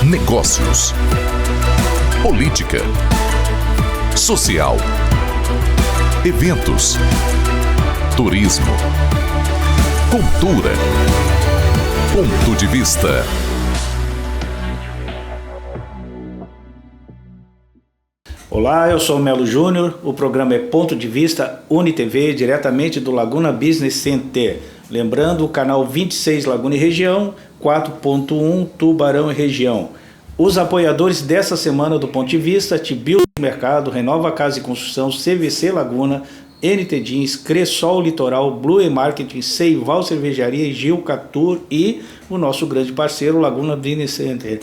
negócios, política, social, eventos, turismo, cultura, ponto de vista. Olá, eu sou o Melo Júnior, o programa é Ponto de Vista UniTV, diretamente do Laguna Business Center. Lembrando, o canal 26 Laguna e Região, 4.1 Tubarão e Região. Os apoiadores dessa semana do Ponto de Vista: Tibio Mercado, Renova Casa e Construção, CVC Laguna, NT Jeans, Cressol Litoral, Blue Marketing, Seival Cervejaria, Gil Catur e o nosso grande parceiro Laguna Business Center.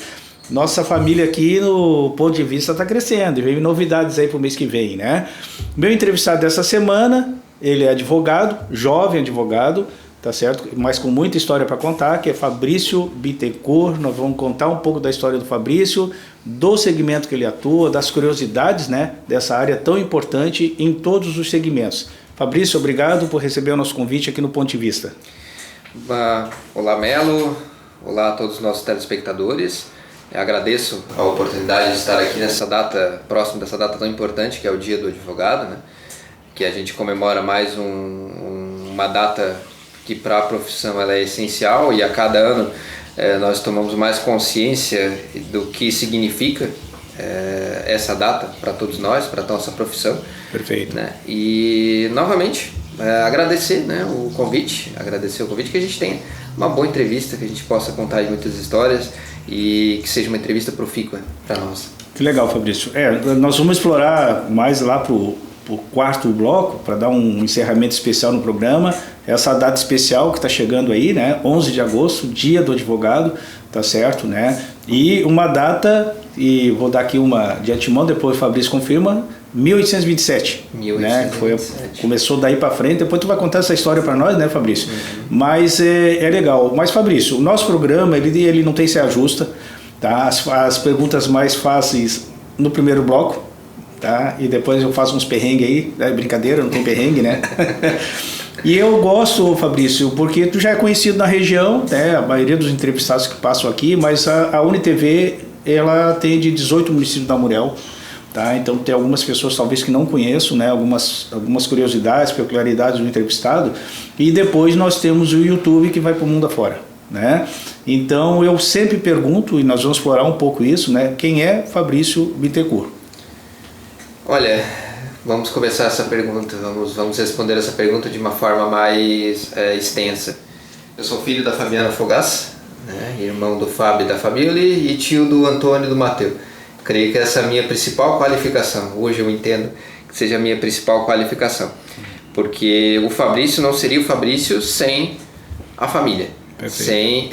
Nossa família aqui no Ponto de Vista está crescendo, vem novidades aí para o mês que vem, né? Meu entrevistado dessa semana, ele é advogado, jovem advogado, tá certo? Mas com muita história para contar, que é Fabrício Bittencourt. Nós vamos contar um pouco da história do Fabrício, do segmento que ele atua, das curiosidades, né, dessa área tão importante em todos os segmentos. Fabrício, obrigado por receber o nosso convite aqui no Ponto de Vista. Olá, Melo. Olá a todos os nossos telespectadores. Eu agradeço a oportunidade de estar aqui nessa data, próximo dessa data tão importante, que é o Dia do Advogado, né? Que a gente comemora mais uma data que para a profissão ela é essencial, e a cada ano nós tomamos mais consciência do que significa essa data para todos nós, para a nossa profissão. Perfeito. Né? E novamente agradecer, né, agradecer o convite, que a gente tenha uma boa entrevista, que a gente possa contar aí muitas histórias e que seja uma entrevista profícua para nós. Que legal, Fabrício. Nós vamos explorar mais lá para o quarto bloco, para dar um encerramento especial no programa, essa data especial que está chegando aí, né? 11 de agosto, Dia do Advogado, tá certo, né? E uma data, e vou dar aqui uma de antemão, depois o Fabrício confirma, 1827, né? Começou daí para frente. Depois tu vai contar essa história para nós, né, Fabrício? Uhum. Mas é legal. Mas, Fabrício, o nosso programa ele não tem saia justa, tá? As perguntas mais fáceis no primeiro bloco, tá? E depois eu faço uns perrengues aí, é brincadeira, não tem perrengue, né? E eu gosto, Fabrício, porque tu já é conhecido na região, né? A maioria dos entrevistados que passam aqui, mas a UniTV, ela atende 18 municípios da Muriel. Tá? Então tem algumas pessoas talvez que não conheçam, né? algumas curiosidades, peculiaridades do entrevistado, e depois nós temos o YouTube que vai para o mundo afora, né? Então eu sempre pergunto, e nós vamos explorar um pouco isso, né? Quem é Fabrício Bittencourt? Olha, vamos começar essa pergunta, vamos responder essa pergunta de uma forma mais extensa. Eu sou filho da Fabiana Fogás, né? Irmão do Fábio e da Fabíola, e tio do Antônio e do Mateu. Creio que essa é a minha principal qualificação. Hoje eu entendo que seja a minha principal qualificação. Porque o Fabrício não seria o Fabrício sem a família. Perfeito. Sem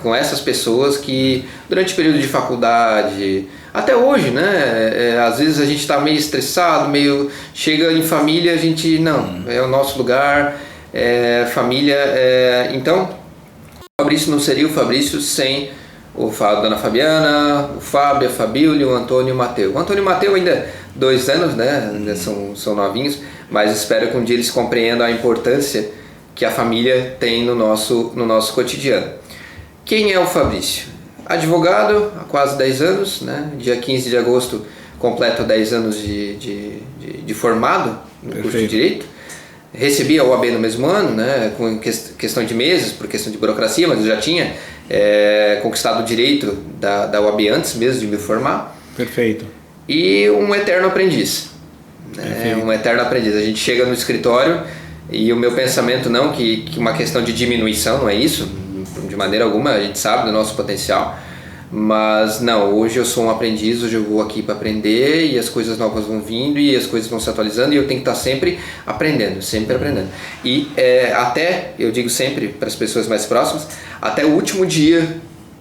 com essas pessoas que durante o período de faculdade, até hoje, né? Às vezes a gente está meio estressado, chega em família, a gente não, é o nosso lugar, família. Então, o Fabrício não seria o Fabrício sem a dona Fabiana, o Fábio, a Fabíola, o Antônio e o Mateu. O Antônio e o Mateu ainda 2 anos, né? Ainda são novinhos, mas espero que um dia eles compreendam a importância que a família tem no nosso cotidiano. Quem é o Fabrício? Advogado há quase 10 anos, né? Dia 15 de agosto completo 10 anos de formado no curso de Direito. Recebi a OAB no mesmo ano, né? Com questão de meses, por questão de burocracia, mas eu já tinha conquistado o direito da OAB antes mesmo de me formar. Perfeito. E um eterno aprendiz. Um eterno aprendiz. A gente chega no escritório e o meu pensamento não que uma questão de diminuição, não é isso, de maneira alguma, a gente sabe do nosso potencial, mas não, hoje eu sou um aprendiz, hoje eu vou aqui para aprender e as coisas novas vão vindo e as coisas vão se atualizando e eu tenho que estar sempre aprendendo, sempre aprendendo. E até, eu digo sempre para as pessoas mais próximas, até o último dia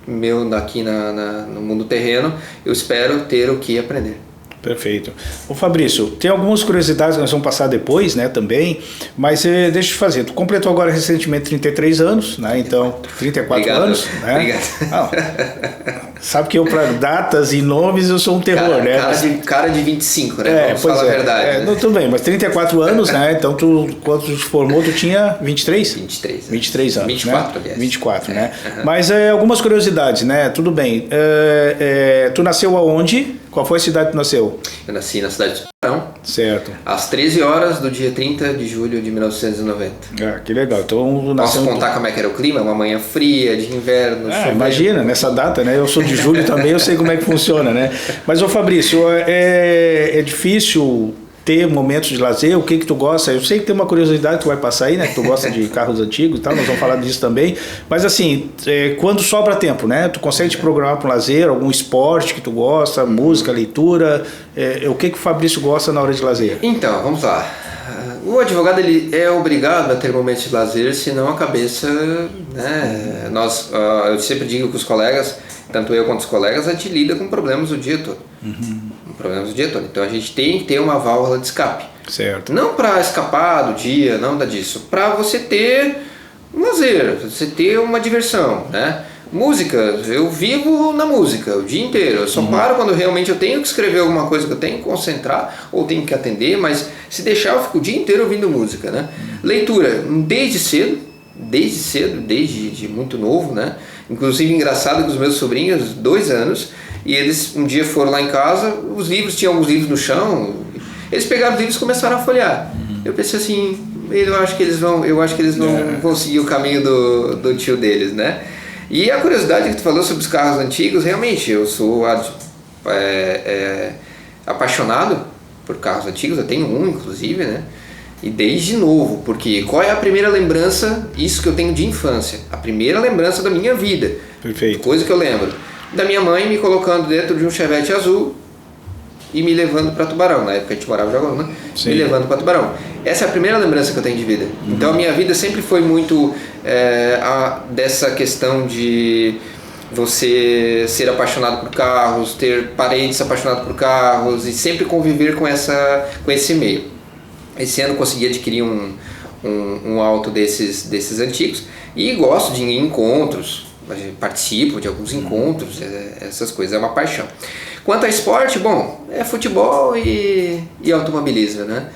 meu aqui no mundo terreno, eu espero ter o que aprender. Perfeito. Ô Fabrício, tem algumas curiosidades que nós vamos passar depois, né, também, mas deixa eu te fazer, tu completou agora recentemente 33 anos, né, então 34 Obrigado. anos, né? Obrigado. Sabe que eu, para datas e nomes, eu sou um terror, né? Cara de 25, né? Vamos falar a verdade. Né? Não, tudo bem, mas 34 anos, né? Então, quando tu te formou, tu tinha 23? 23. 23 anos, 24, né? aliás. 24, né? Uhum. Mas algumas curiosidades, né? Tudo bem. Tu nasceu aonde? Qual foi a cidade que tu nasceu? Eu nasci na cidade de Tubarão. Certo. Às 13 horas do dia 30 de julho de 1990. Que legal. Então, posso contar como é que era o clima? Uma manhã fria, de inverno. Imagina, nessa data, né? Eu sou de julho também, eu sei como é que funciona, né? Mas, ô Fabrício, é difícil ter momentos de lazer? O que tu gosta? Eu sei que tem uma curiosidade que tu vai passar aí, né? Que tu gosta de carros antigos e tal, nós vamos falar disso também. Mas assim, quando sobra tempo, né? Tu consegue te programar para um lazer, algum esporte que tu gosta, música, leitura? O que o Fabrício gosta na hora de lazer? Então, vamos lá. O advogado ele é obrigado a ter momentos de lazer, senão a cabeça, né? Eu sempre digo com os colegas, tanto eu quanto os colegas, a gente lida com problemas o dia todo. Problemas o dia todo. Então a gente tem que ter uma válvula de escape. Certo. Não para escapar do dia, não nada disso. Para você ter um lazer, você ter uma diversão, né? Música, eu vivo na música o dia inteiro. Eu só paro quando realmente eu tenho que escrever alguma coisa que eu tenho que concentrar ou tenho que atender, mas se deixar eu fico o dia inteiro ouvindo música, né? Leitura, desde cedo, desde muito novo, né? Inclusive engraçado que os meus sobrinhos, 2 anos, e eles um dia foram lá em casa, tinham alguns livros no chão, eles pegaram os livros e começaram a folhear. Eu pensei assim, eu acho que eles vão conseguir o caminho do tio deles, né? E a curiosidade que tu falou sobre os carros antigos, realmente, eu sou apaixonado por carros antigos, eu tenho um inclusive, né? E desde novo, porque qual é a primeira lembrança, isso que eu tenho de infância, a primeira lembrança da minha vida. Perfeito. Coisa que eu lembro da minha mãe me colocando dentro de um Chevette azul e me levando para Tubarão. Na época a gente morava em Jaguaruna, me levando para Tubarão. Essa é a primeira lembrança que eu tenho de vida. Então a minha vida sempre foi muito dessa questão de você ser apaixonado por carros, ter parentes apaixonados por carros e sempre conviver com esse meio. Esse ano consegui adquirir um auto desses antigos e gosto de ir em encontros, participo de alguns encontros, essas coisas, é uma paixão. Quanto a esporte, bom, é futebol e automobilismo, né?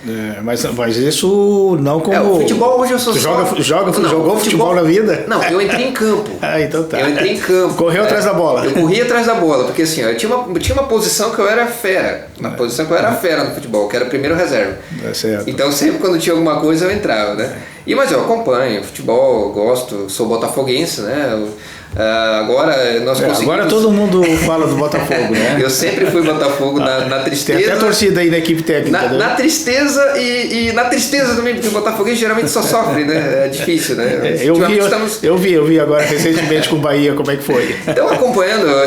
Mas isso não como... o futebol hoje eu sou jogou futebol na vida? Não, eu entrei em campo. Então tá. Eu entrei em campo. Correu atrás da bola. Eu corri atrás da bola, porque assim, eu tinha uma posição que eu era fera. Posição que eu era fera no futebol, que era o primeiro reserva. Certo. Então sempre quando tinha alguma coisa eu entrava, né? Mas eu acompanho futebol, gosto, sou botafoguense, né? Agora nós conseguimos... Agora todo mundo fala do Botafogo, né? Eu sempre fui Botafogo na tristeza. Tem até torcida aí na equipe técnica. Na tristeza e na tristeza também, porque o Botafoguense geralmente só sofre, né? É difícil, né? Eu vi agora recentemente com o Bahia como é que foi. Então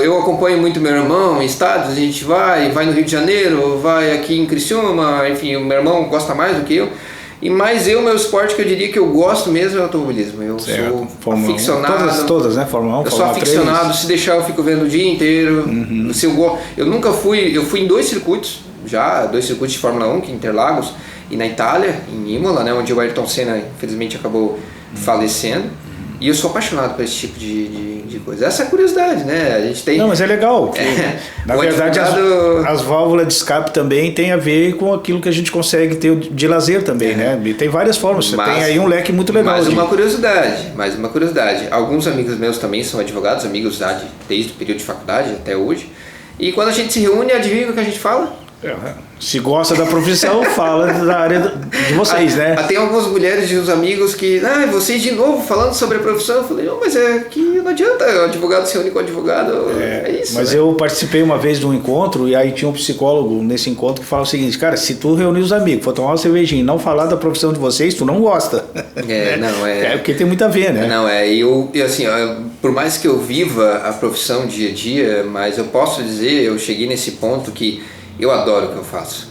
eu acompanho muito meu irmão em estádios, a gente vai no Rio de Janeiro, vai aqui em Criciúma, enfim, o meu irmão gosta mais do que eu. Mas meu esporte que eu diria que eu gosto mesmo é o automobilismo. Eu sou aficionado. Todas, né? Fórmula 1, eu sou aficionado, 3. Se deixar eu fico vendo o dia inteiro. Eu nunca fui, eu fui em 2 circuitos, dois circuitos de Fórmula 1, que é Interlagos, e na Itália, em Imola, né, onde o Ayrton Senna infelizmente acabou falecendo. E eu sou apaixonado por esse tipo de coisa. Essa é a curiosidade, né? A gente tem... Não, mas é legal. Na verdade, as válvulas de escape também tem a ver com aquilo que a gente consegue ter de lazer também, né? E tem várias formas. Você tem aí um leque muito legal. Mais uma curiosidade. Alguns amigos meus também são advogados, amigos desde o período de faculdade até hoje. E quando a gente se reúne, adivinha o que a gente fala? Se gosta da profissão, fala da área de vocês, né? Tem algumas mulheres e uns amigos que, vocês de novo falando sobre a profissão. Eu falei, mas é que não adianta, o advogado se une com o advogado, é isso. Mas né? Eu participei uma vez de um encontro e aí tinha um psicólogo nesse encontro que fala o seguinte, cara, se tu reunir os amigos, for tomar uma cervejinha e não falar da profissão de vocês, tu não gosta. Porque tem muito a ver, né? E assim, por mais que eu viva a profissão dia a dia, mas eu posso dizer, eu cheguei nesse ponto que eu adoro o que eu faço.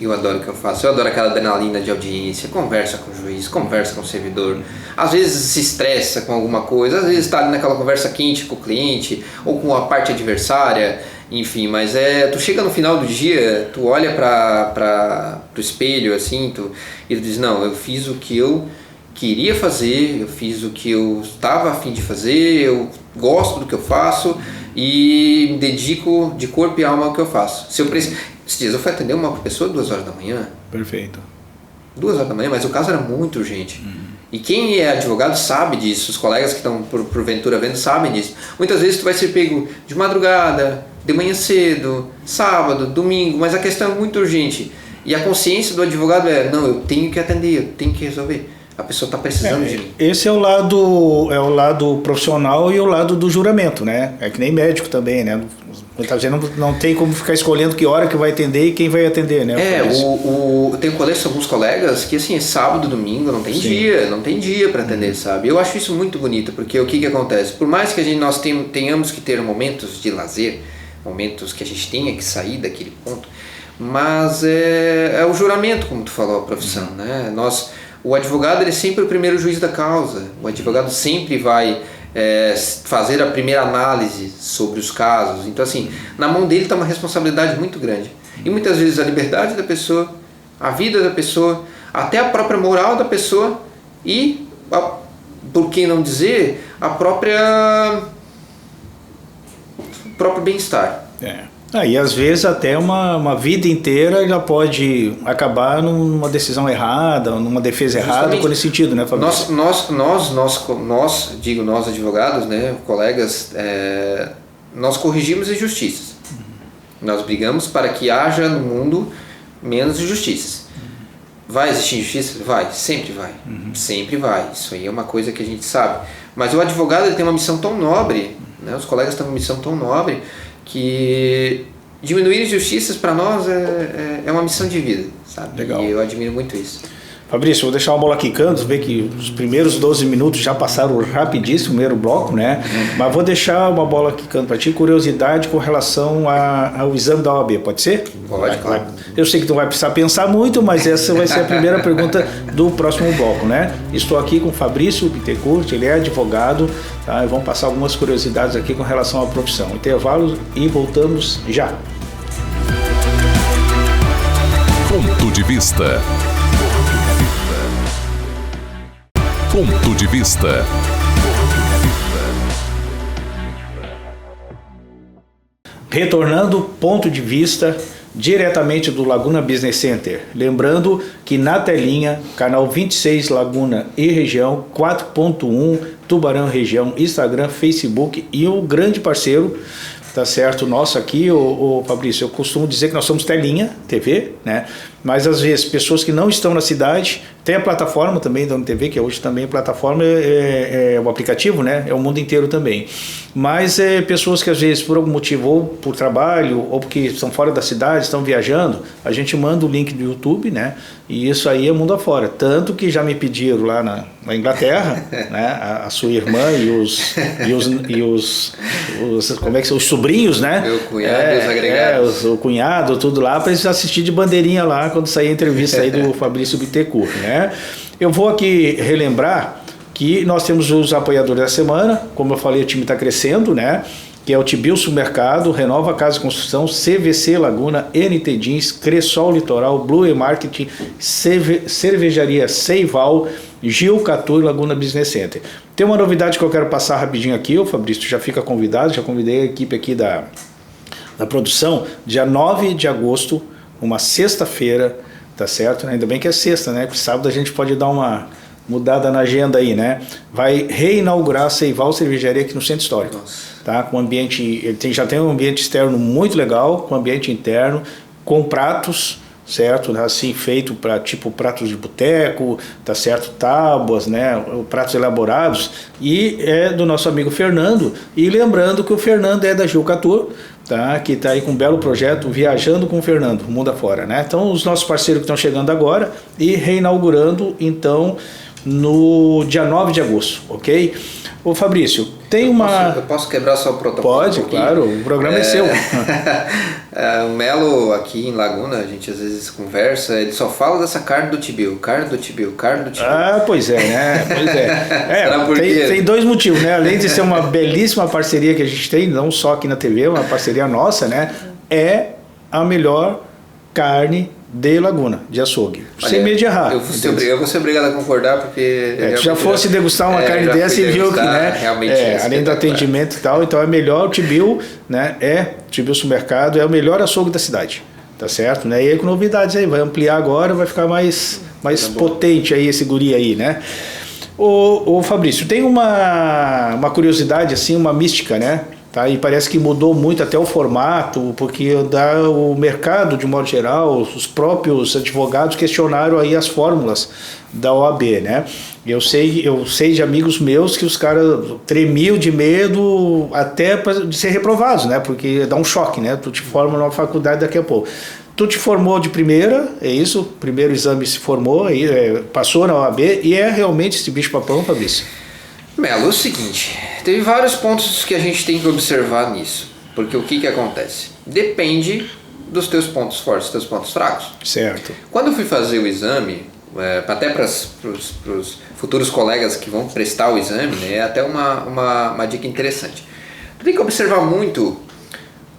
Eu adoro aquela adrenalina de audiência, conversa com o juiz, conversa com o servidor. Às vezes se estressa com alguma coisa, às vezes está ali naquela conversa quente com o cliente ou com a parte adversária, enfim, mas tu chega no final do dia, tu olha para o espelho assim, e tu diz, não, eu fiz o que eu queria fazer, eu fiz o que eu estava a fim de fazer, eu gosto do que eu faço. e me dedico de corpo e alma ao que eu faço. Se eu preciso, esses dias eu fui atender uma pessoa 2 horas da manhã. Perfeito. 2 horas da manhã, mas o caso era muito urgente. E quem é advogado sabe disso, os colegas que estão porventura vendo sabem disso. Muitas vezes tu vai ser pego de madrugada, de manhã cedo, sábado, domingo, mas a questão é muito urgente. E a consciência do advogado é, não, eu tenho que atender, eu tenho que resolver. A pessoa está precisando de mim. Esse é o lado profissional e o lado do juramento, né? É que nem médico também, né? Muitas vezes não tem como ficar escolhendo que hora que vai atender e quem vai atender, né? Eu tenho alguns colegas que assim, é sábado, domingo, não tem dia para atender, sabe? Eu acho isso muito bonito, porque o que acontece? Por mais que nós tenhamos que ter momentos de lazer, momentos que a gente tenha que sair daquele ponto, mas é o juramento, como tu falou, a profissão, né? O advogado ele é sempre o primeiro juiz da causa, o advogado sempre vai fazer a primeira análise sobre os casos, então assim, na mão dele está uma responsabilidade muito grande, e muitas vezes a liberdade da pessoa, a vida da pessoa, até a própria moral da pessoa e, por que não dizer, o próprio bem-estar. E às vezes até uma vida inteira já pode acabar numa decisão errada, numa defesa errada, por esse sentido, né, Fabrício? Nós advogados, né, colegas, nós corrigimos injustiças. Nós brigamos para que haja no mundo menos injustiças. Vai existir injustiça? Vai, sempre vai. Sempre vai. Isso aí é uma coisa que a gente sabe. Mas o advogado ele tem uma missão tão nobre, né, os colegas têm uma missão tão nobre, que diminuir injustiças para nós é uma missão de vida, sabe? Legal. E eu admiro muito isso. Fabrício, vou deixar uma bola quicando, ver que os primeiros 12 minutos já passaram rapidíssimo, o primeiro bloco, né? Mas vou deixar uma bola quicando para ti, curiosidade com relação ao exame da OAB, pode ser? Pode, claro. Eu sei que tu não vai precisar pensar muito, mas essa vai ser a primeira pergunta do próximo bloco, né? Estou aqui com o Fabrício Bittencourt, ele é advogado, tá? E vamos passar algumas curiosidades aqui com relação à profissão. Intervalo e voltamos já. Ponto de vista. Ponto de vista. Retornando, ponto de vista, diretamente do Laguna Business Center. Lembrando que na telinha, canal 26 Laguna e região, 4.1 Tubarão região, Instagram, Facebook e o grande parceiro, tá certo, nosso aqui, o Fabrício, eu costumo dizer que nós somos telinha, TV, né? Mas às vezes pessoas que não estão na cidade, tem a plataforma também da TV, que hoje também a plataforma é o aplicativo, né? É o mundo inteiro também. Mas pessoas que às vezes por algum motivo, ou por trabalho, ou porque estão fora da cidade, estão viajando, a gente manda o link do YouTube, né? E isso aí é mundo afora. Tanto que já me pediram lá na Inglaterra, né? A sua irmã e os como é que são, os sobrinhos, né? Meu cunhado, os agregados. O cunhado, tudo lá, para eles assistir de bandeirinha lá quando sair a entrevista aí do Fabrício Bittencourt, né? Eu vou aqui relembrar que nós temos os apoiadores da semana, como eu falei, o time está crescendo, né? Que é o Tibilson Mercado, Renova Casa e Construção, CVC Laguna, NT Jeans, Cressol Litoral, Blue e Marketing, Cervejaria Seival, Gil Catu e Laguna Business Center. Tem uma novidade que eu quero passar rapidinho aqui, o Fabrício já fica convidado, já convidei a equipe aqui da produção, dia 9 de agosto, uma sexta-feira, tá certo? Ainda bem que é sexta, né? Porque sábado a gente pode dar uma mudada na agenda aí, né? Vai reinaugurar a Seival Cervejaria aqui no Centro Histórico. Nossa. Tá? Com ambiente, ele já tem um ambiente externo muito legal, com ambiente interno, com pratos, certo? Assim, feito para tipo pratos de boteco, tá certo? Tábuas, né? Pratos elaborados, e é do nosso amigo Fernando, e lembrando que o Fernando é da Gil Catu, tá? Que está aí com um belo projeto, Viajando com o Fernando, mundo afora, né? Então, os nossos parceiros que estão chegando agora e reinaugurando, então, no dia 9 de agosto, ok? Ô Fabrício, tem Eu posso quebrar só o protocolo? Pode, claro, o programa é seu. O Melo aqui em Laguna, a gente às vezes conversa, ele só fala dessa carne do Tibio. Ah, pois é, né? Pois é. Tem dois motivos, né? Além de ser uma belíssima parceria que a gente tem, não só aqui na TV, uma parceria nossa, né? É a melhor carne de Laguna, de açougue. Olha, sem medo de errar. Eu vou ser obrigado a concordar, porque... Tu já fosse degustar uma carne dessa e viu que, né? Além do atendimento e tal, então é melhor o Tibil, né? Tibil Supermercado é o melhor açougue da cidade. Tá certo? Né? E aí com novidades aí, vai ampliar agora, vai ficar mais potente aí esse guri aí, né? Ô Fabrício, tem uma curiosidade assim, uma mística, né? Tá? E parece que mudou muito até o formato, porque o mercado, de modo geral, os próprios advogados questionaram aí as fórmulas da OAB, né? Eu sei de amigos meus que os caras tremiam de medo até de ser reprovados, né? Porque dá um choque, né? Tu te forma numa faculdade daqui a pouco. Tu te formou de primeira, é isso? Primeiro exame se formou, passou na OAB e é realmente esse bicho-papão, Fabrício? Melo, é o seguinte, teve vários pontos que a gente tem que observar nisso, porque o que acontece? Depende dos teus pontos fortes, dos teus pontos fracos. Certo. Quando eu fui fazer o exame, até para os futuros colegas que vão prestar o exame, né, é até uma dica interessante. Tu tem que observar muito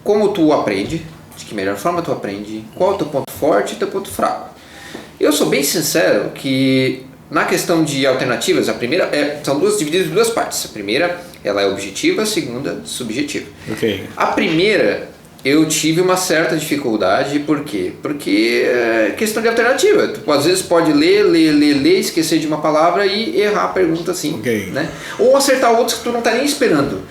como tu aprende, de que melhor forma tu aprende, qual é o teu ponto forte e teu ponto fraco. Eu sou bem sincero que na questão de alternativas, a primeira são divididas em duas partes. A primeira ela é objetiva, a segunda subjetiva. Okay. A primeira eu tive uma certa dificuldade, por quê? Porque é questão de alternativa. Tu às vezes pode ler, esquecer de uma palavra e errar a pergunta assim, okay, né? Ou acertar outros que tu não está nem esperando.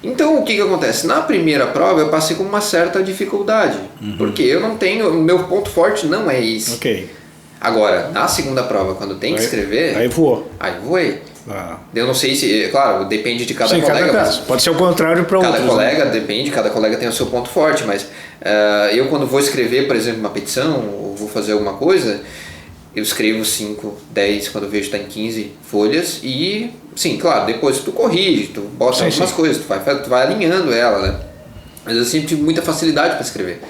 Então o que acontece? Na primeira prova eu passei com uma certa dificuldade, porque eu não tenho, o meu ponto forte não é esse. Okay. Agora, na segunda prova, quando tem que escrever... Aí voou. Aí voei. Eu não sei se... Claro, depende de cada colega. Cada caso. Pode ser o contrário para outros. Cada colega, depende, cada colega tem o seu ponto forte, mas eu quando vou escrever, por exemplo, uma petição, ou vou fazer alguma coisa, eu escrevo 5, 10, quando eu vejo está em 15 folhas e, sim, claro, depois tu corrige, tu bota algumas coisas, tu vai alinhando ela, né? Mas eu sempre tive muita facilidade para escrever.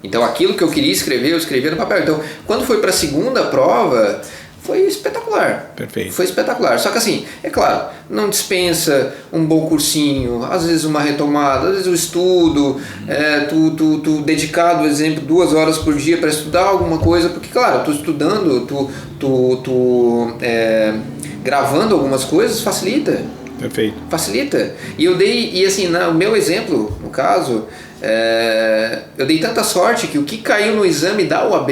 Então aquilo que eu queria escrever, eu escrevia no papel. Então quando foi para a segunda prova, foi espetacular. Perfeito. Foi espetacular. Só que assim, é claro, não dispensa um bom cursinho, às vezes uma retomada, às vezes o estudo, tu dedicado, por exemplo, 2 horas por dia para estudar alguma coisa, porque claro, tu estudando, gravando algumas coisas facilita. Perfeito. Facilita. E assim, o meu exemplo, no caso, eu dei tanta sorte que o que caiu no exame da OAB,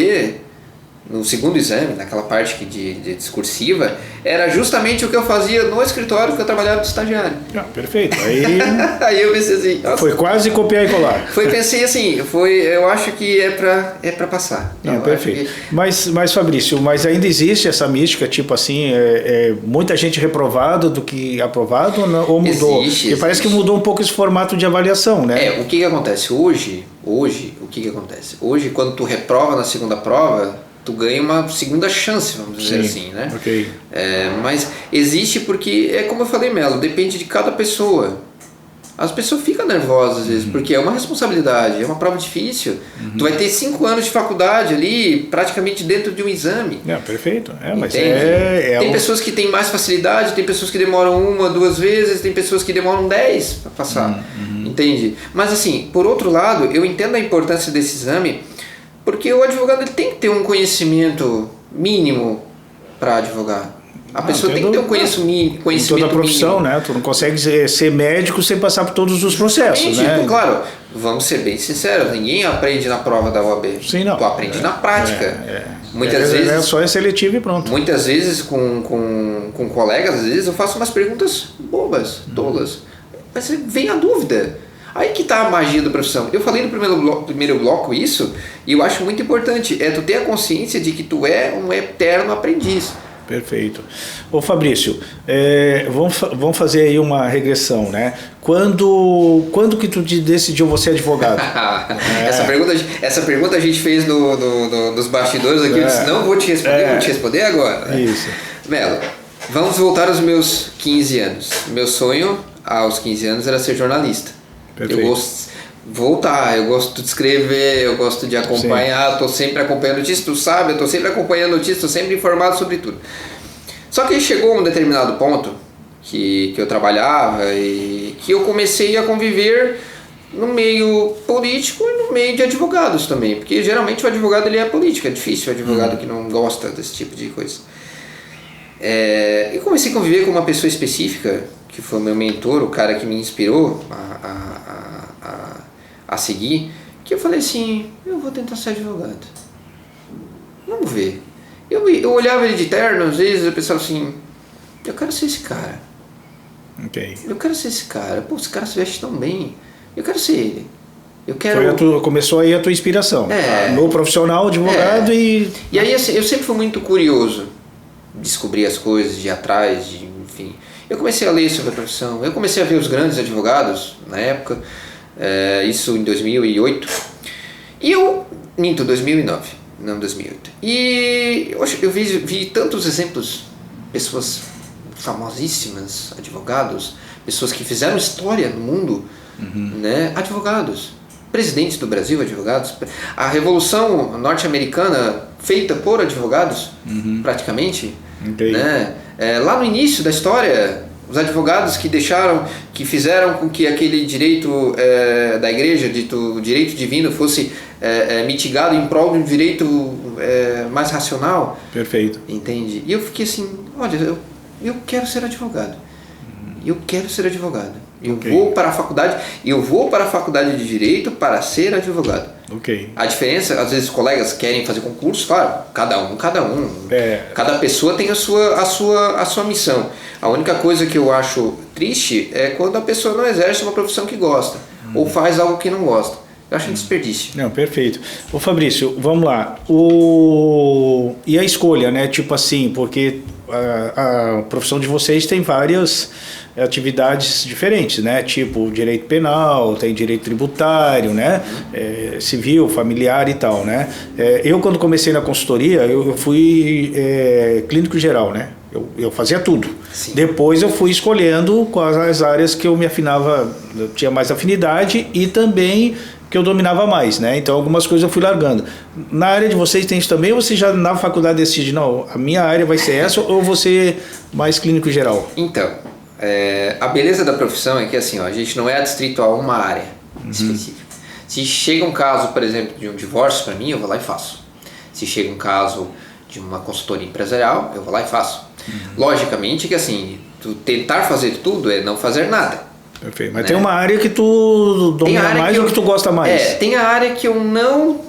no segundo exame, naquela parte de discursiva, era justamente o que eu fazia no escritório que eu trabalhava de estagiário. Perfeito. Aí eu pensei assim... Nossa, foi quase copiar e colar. Pensei assim, eu acho que é pra passar. Perfeito. Mas Fabrício, mas ainda existe essa mística, tipo assim, muita gente reprovada do que aprovado ou mudou? Existe. Parece que mudou um pouco esse formato de avaliação, né? O que acontece? Hoje, o que acontece? Hoje, quando tu reprova na segunda prova, tu ganha uma segunda chance, vamos dizer assim, né? Okay. Mas existe porque, como eu falei, Melo, depende de cada pessoa. As pessoas ficam nervosas às vezes, porque é uma responsabilidade, é uma prova difícil. Tu vai ter 5 anos de faculdade ali, praticamente dentro de um exame. Perfeito. Mas tem pessoas que têm mais facilidade, tem pessoas que demoram 1, 2 vezes, tem pessoas que demoram 10 para passar. Entende? Mas assim, por outro lado, eu entendo a importância desse exame, porque o advogado ele tem que ter um conhecimento mínimo para advogar. A pessoa tem que ter um conhecimento mínimo. Toda a profissão, né? Tu não consegue ser médico sem passar por todos os processos, né? Claro, vamos ser bem sinceros, ninguém aprende na prova da OAB. Sim, não. Tu aprende na prática. Muitas vezes... só é seletivo e pronto. Muitas vezes com colegas, às vezes eu faço umas perguntas bobas, tolas. Mas vem a dúvida. Aí que tá a magia da profissão. Eu falei no primeiro bloco isso, e eu acho muito importante, tu ter a consciência de que tu é um eterno aprendiz. Perfeito. Ô Fabrício, vamos fazer aí uma regressão, né? Quando que tu decidiu você advogado? Essa pergunta a gente fez nos bastidores aqui, eu disse, não vou te responder, vou te responder agora. Isso. Melo, vamos voltar aos meus 15 anos. Meu sonho aos 15 anos era ser jornalista. Perfeito. Eu gosto de escrever, eu gosto de acompanhar, estou sempre acompanhando notícias, tu sabe, eu estou sempre acompanhando notícias, estou sempre informado sobre tudo. Só que chegou um determinado ponto que eu trabalhava e que eu comecei a conviver no meio político e no meio de advogados também, porque geralmente o advogado ele é político, é difícil o advogado que não gosta desse tipo de coisa. Eu comecei a conviver com uma pessoa específica, que foi o meu mentor, o cara que me inspirou a seguir, que eu falei assim, eu vou tentar ser advogado. Vamos ver. Eu olhava ele de terno, às vezes eu pensava assim, eu quero ser esse cara. Okay. Eu quero ser esse cara. Pô, esse cara se veste tão bem. Eu quero ser ele. Eu quero... Começou aí a tua inspiração. No profissional, advogado e aí assim, eu sempre fui muito curioso. Descobrir as coisas, de ir atrás, enfim. Eu comecei a ler sobre a profissão. Eu comecei a ver os grandes advogados na época. Isso em 2008. E eu... Minto, 2009. Não, 2008. E eu vi tantos exemplos. Pessoas famosíssimas, advogados, pessoas que fizeram história no mundo, né? Advogados, presidentes do Brasil, advogados, a Revolução Norte-Americana feita por advogados, praticamente, né? Lá no início da história, os advogados que fizeram com que aquele direito da igreja, dito direito divino, fosse mitigado em prol de um direito mais racional. Perfeito. Entende? E eu fiquei assim, olha, eu quero ser advogado. Eu quero ser advogado. Eu vou para a faculdade de Direito para ser advogado. A diferença, às vezes os colegas querem fazer concurso, claro, cada um. Cada pessoa tem a sua missão. A única coisa que eu acho triste é quando a pessoa não exerce uma profissão que gosta, ou faz algo que não gosta. Eu acho um desperdício. Não, perfeito. Ô Fabrício, vamos lá. E a escolha, né? Tipo assim, porque a profissão de vocês tem várias atividades diferentes, né? Tipo direito penal, tem direito tributário, né? Civil, familiar e tal, né? Eu quando comecei na consultoria, eu fui clínico geral, né? Eu fazia tudo. Sim. Depois eu fui escolhendo quais as áreas que eu me afinava, eu tinha mais afinidade e também que eu dominava mais, né? Então algumas coisas eu fui largando. Na área de vocês tem isso também, ou você já na faculdade decide, não, a minha área vai ser essa, ou você mais clínico geral? Então, a beleza da profissão é que assim, a gente não é adstrito a uma área específica. Se chega um caso, por exemplo, de um divórcio para mim, eu vou lá e faço. Se chega um caso de uma consultoria empresarial, eu vou lá e faço. Logicamente que assim, tu tentar fazer tudo é não fazer nada. Perfeito. Mas tem uma área que tu domina mais ou que tu gosta mais? Tem a área que eu não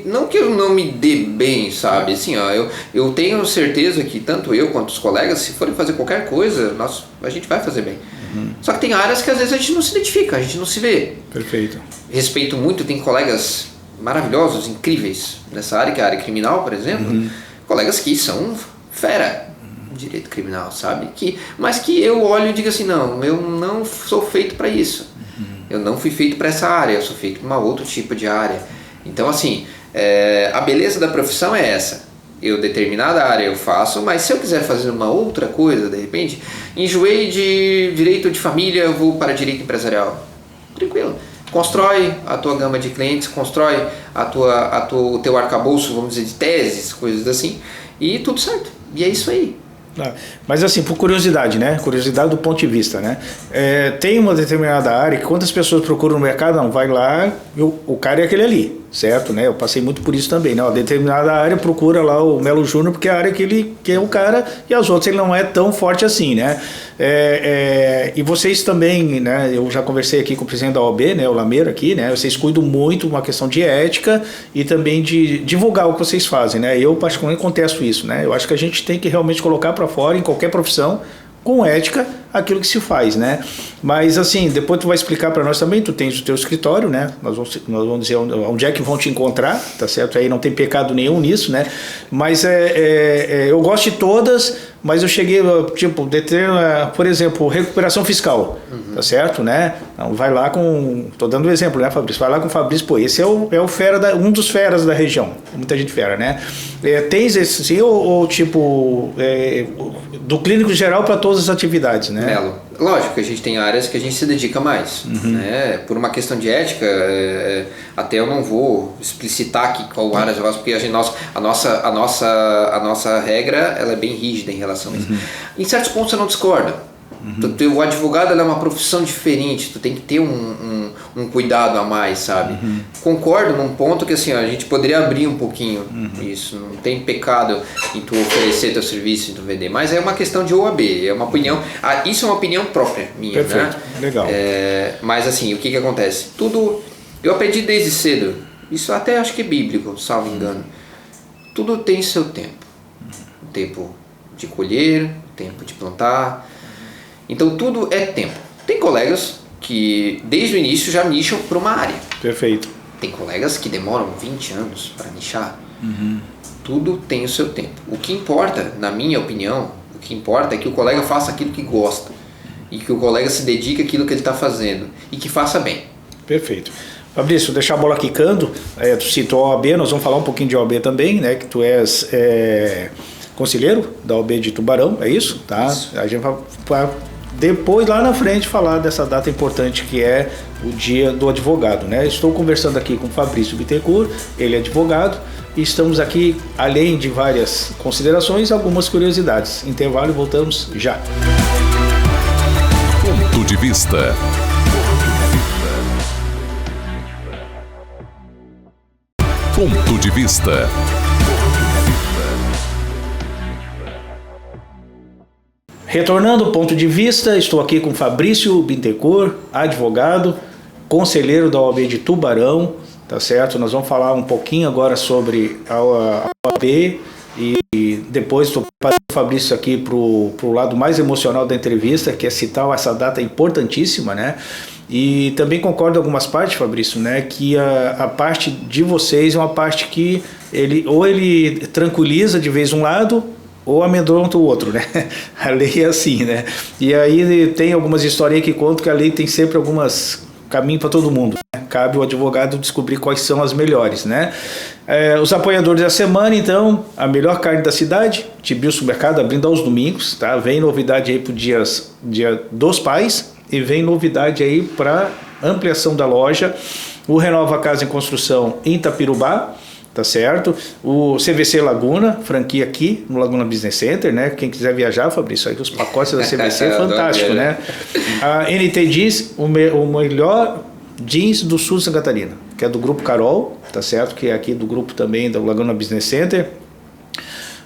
não que eu não me dê bem, sabe? Assim, eu tenho certeza que tanto eu quanto os colegas, se forem fazer qualquer coisa, a gente vai fazer bem. Só que tem áreas que às vezes a gente não se identifica, a gente não se vê. Perfeito. Respeito muito, tem colegas maravilhosos, incríveis nessa área, que é a área criminal, por exemplo. Colegas que são fera. Direito criminal, sabe? Mas que eu olho e digo assim, não, eu não sou feito para isso. Eu não fui feito para essa área, eu sou feito para uma outro tipo de área. Então, assim, a beleza da profissão é essa. Eu, determinada área eu faço, mas se eu quiser fazer uma outra coisa, de repente, enjoei de direito de família, eu vou para direito empresarial. Tranquilo. Constrói a tua gama de clientes, constrói o teu arcabouço, vamos dizer, de teses, coisas assim, e tudo certo. E é isso aí. Mas assim, por curiosidade, né? Curiosidade do ponto de vista, né? Tem uma determinada área que quantas pessoas procuram no mercado, não, vai lá, o cara é aquele ali, certo? Né? Eu passei muito por isso também, né? Uma determinada área procura lá o Melo Júnior porque é a área que é o cara e as outras ele não é tão forte assim, né? E vocês também, né? Eu já conversei aqui com o presidente da OAB, né? O Lameiro aqui, né? Vocês cuidam muito uma questão de ética e também de divulgar o que vocês fazem, né? Eu particularmente contesto isso, né? Eu acho que a gente tem que realmente colocar para fora em qualquer profissão com ética aquilo que se faz, né? Mas assim, depois tu vai explicar para nós também, tu tens o teu escritório, né? Nós vamos dizer onde é que vão te encontrar, tá certo? Aí não tem pecado nenhum nisso, né? Mas eu gosto de todas, mas eu cheguei, tipo, por exemplo, recuperação fiscal, tá certo, né? Então, vai lá tô dando um exemplo, né, Fabrício? Vai lá com o Fabrício, pô, esse é o fera, um dos feras da região, muita gente fera, né? Tens esse, sim, ou tipo, do clínico geral para todas as atividades, né? Melo, lógico que a gente tem áreas que a gente se dedica mais, né? Por uma questão de ética, até eu não vou explicitar aqui qual áreas eu gosto, porque a nossa regra ela é bem rígida em relação a isso. Em certos pontos eu não discordo, O advogado é uma profissão diferente, tu tem que ter um cuidado a mais, sabe? Concordo num ponto que assim, a gente poderia abrir um pouquinho isso, não tem pecado em tu oferecer teu serviço, em tu vender, mas é uma questão de OAB, é uma opinião, isso é uma opinião própria minha, Perfeito, né? legal. Mas assim, o que acontece? Tudo, eu aprendi desde cedo, isso até acho que é bíblico, salvo engano, tudo tem seu tempo, o tempo de colher, o tempo de plantar. Então tudo é tempo. Tem colegas que desde o início já nicham para uma área. Perfeito. Tem colegas que demoram 20 anos para nichar. Tudo tem o seu tempo. O que importa, na minha opinião, o que importa é que o colega faça aquilo que gosta. E que o colega se dedique àquilo que ele está fazendo. E que faça bem. Perfeito. Fabrício, deixar a bola quicando. Tu citou a OAB, nós vamos falar um pouquinho de OAB também, né? Que tu és conselheiro da OAB de Tubarão, é isso? Tá? Isso. A gente vai depois, lá na frente, falar dessa data importante que é o Dia do Advogado, né? Estou conversando aqui com o Fabrício Bittencourt, ele é advogado, e estamos aqui, além de várias considerações, algumas curiosidades. Intervalo e voltamos já. Ponto de vista. Ponto de vista. Retornando ao ponto de vista, estou aqui com Fabrício Bittencourt, advogado, conselheiro da OAB de Tubarão, tá certo? Nós vamos falar um pouquinho agora sobre a OAB e depois estou passando o Fabrício aqui para o lado mais emocional da entrevista, que é citar essa data importantíssima, né? E também concordo em algumas partes, Fabrício, né, que a parte de vocês é uma parte que ele tranquiliza de vez um lado, ou amedronta o outro, né? A lei é assim, né? E aí tem algumas historinhas que contam que a lei tem sempre algumas caminhos para todo mundo, né? Cabe ao advogado descobrir quais são as melhores, né? Os apoiadores da semana, então, a melhor carne da cidade, Tibil Supermercado, abrindo aos domingos, tá? Vem novidade aí para o dia dos Pais e vem novidade aí para ampliação da loja, o Renova Casa em Construção em Itapirubá, tá certo? O CVC Laguna, franquia aqui no Laguna Business Center, né? Quem quiser viajar, Fabrício, aí os pacotes da CVC é fantástico, né? A NT Jeans, o melhor jeans do sul de Santa Catarina, que é do Grupo Carol, tá certo? Que é aqui do grupo também do Laguna Business Center.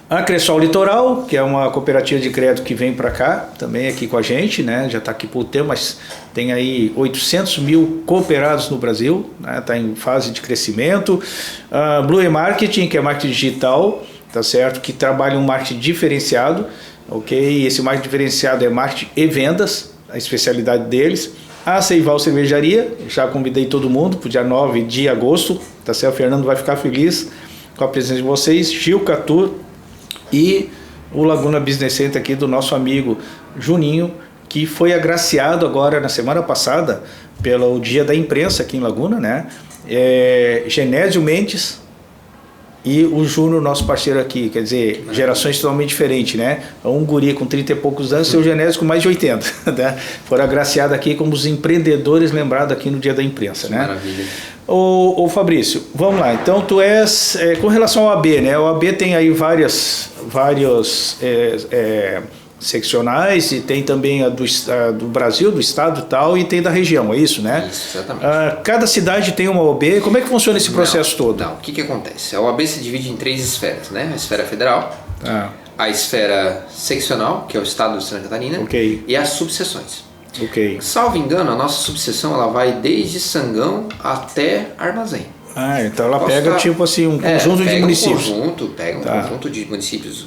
A Cressol Litoral, que é uma cooperativa de crédito que vem para cá, também aqui com a gente, né? Já está aqui por tempo, mas tem aí 800 mil cooperados no Brasil, né? Está em fase de crescimento. A Blue Marketing, que é marketing digital, tá certo? Que trabalha um marketing diferenciado, ok? Esse marketing diferenciado é marketing e vendas, a especialidade deles. A Seival Cervejaria, já convidei todo mundo para o dia 9 de agosto, tá certo? O Fernando vai ficar feliz com a presença de vocês. Gil Catur e o Laguna Business Center aqui do nosso amigo Juninho, que foi agraciado agora na semana passada pelo Dia da Imprensa aqui em Laguna, né? Genésio Mendes e o Júnior, nosso parceiro aqui, quer dizer, gerações totalmente diferentes, né? Um guri com 30 e poucos anos e o Genésio com mais de 80, né? Foram agraciados aqui como os empreendedores lembrados aqui no Dia da Imprensa, né? Maravilha. Ô Fabrício, vamos lá, então tu és, com relação ao AB, né? O AB tem aí vários seccionais e tem também a do Brasil, do estado e tal, e tem da região, é isso, né? Isso, exatamente. Cada cidade tem uma OAB, como é que funciona esse processo todo? Não, o que acontece? A OAB se divide em 3 esferas, né? A esfera federal, a esfera seccional, que é o estado de Santa Catarina, okay, e as subseções. Ok. Salvo engano, a nossa subseção ela vai desde Sangão até Armazém. Então ela pega tipo assim um conjunto de municípios. Pega um conjunto de municípios,